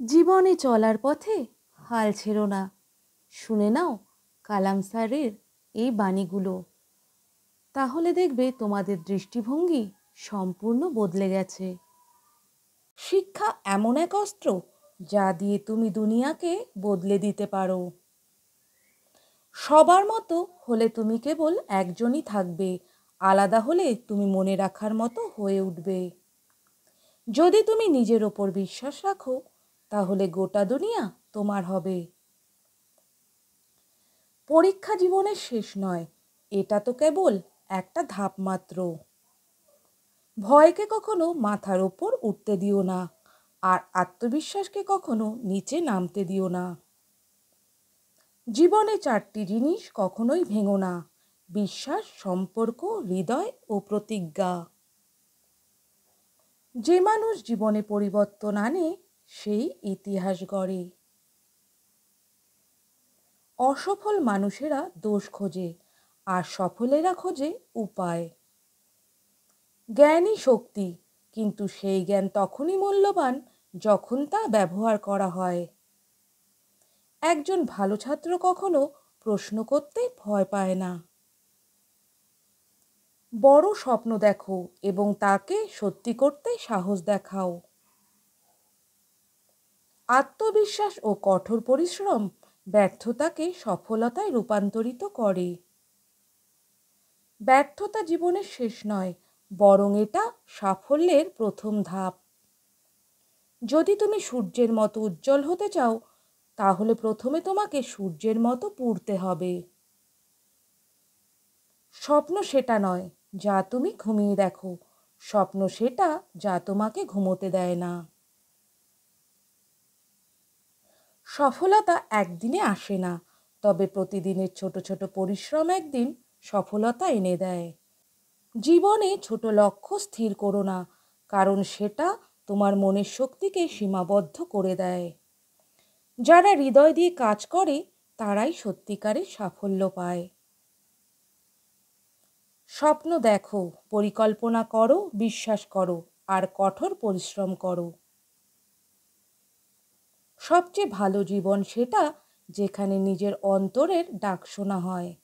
জীবনে চলার পথে হাল ছেড়ো না। শুনে নাও কালাম স্যারের এই বাণীগুলো, তাহলে দেখবে তোমাদের দৃষ্টিভঙ্গি সম্পূর্ণ বদলে গেছে। শিক্ষা এমন এক অস্ত্র যা দিয়ে তুমি দুনিয়াকে বদলে দিতে পারো। সবার মতো হলে তুমি কেবল একজনই থাকবে, আলাদা হলে তুমি মনে রাখার মতো হয়ে উঠবে। যদি তুমি নিজের ওপর বিশ্বাস রাখো, তাহলে গোটা দুনিয়া তোমার হবে। পরীক্ষা জীবনের শেষ নয়, এটা তো কেবল একটা ধাপ মাত্র। ভয়কে কখনো মাথার ওপর উঠতে দিও না, আর আত্মবিশ্বাসকে কখনো নিচে নামতে দিও না। জীবনে চারটি জিনিস কখনোই ভেঙো না: বিশ্বাস, সম্পর্ক, হৃদয় ও প্রতিজ্ঞা। যে মানুষ জীবনে পরিবর্তন আনে, সেই ইতিহাস গড়ে। অসফল মানুষেরা দোষ খোঁজে, আর সফলেরা খোঁজে উপায়। জ্ঞানই শক্তি, কিন্তু সেই জ্ঞান তখনই মূল্যবান যখন তা ব্যবহার করা হয়। একজন ভালো ছাত্র কখনো প্রশ্ন করতে ভয় পায় না। বড় স্বপ্ন দেখো এবং তাকে সত্যি করতে সাহস দেখাও। আত্মবিশ্বাস ও কঠোর পরিশ্রম ব্যর্থতাকে সফলতায় রূপান্তরিত করে। ব্যর্থতা জীবনের শেষ নয়, বরং এটা সাফল্যের প্রথম ধাপ। যদি তুমি সূর্যের মতো উজ্জ্বল হতে চাও, তাহলে প্রথমে তোমাকে সূর্যের মতো পুড়তে হবে। স্বপ্ন সেটা নয় যা তুমি ঘুমিয়ে দেখো, স্বপ্ন সেটা যা তোমাকে ঘুমোতে দেয় না। সফলতা একদিনে আসে না, তবে প্রতিদিনের ছোট ছোট পরিশ্রম একদিন সফলতা এনে দেয়। জীবনে ছোট লক্ষ্য স্থির করো না, কারণ সেটা তোমার মনের শক্তিকে সীমাবদ্ধ করে দেয়। যারা হৃদয় দিয়ে কাজ করে, তারাই সত্যিকারের সাফল্য পায়। স্বপ্ন দেখো, পরিকল্পনা করো, বিশ্বাস করো, আর কঠোর পরিশ্রম করো। সবচেয়ে ভালো জীবন সেটা যেখানে নিজের অন্তরের ডাক শোনা হয়।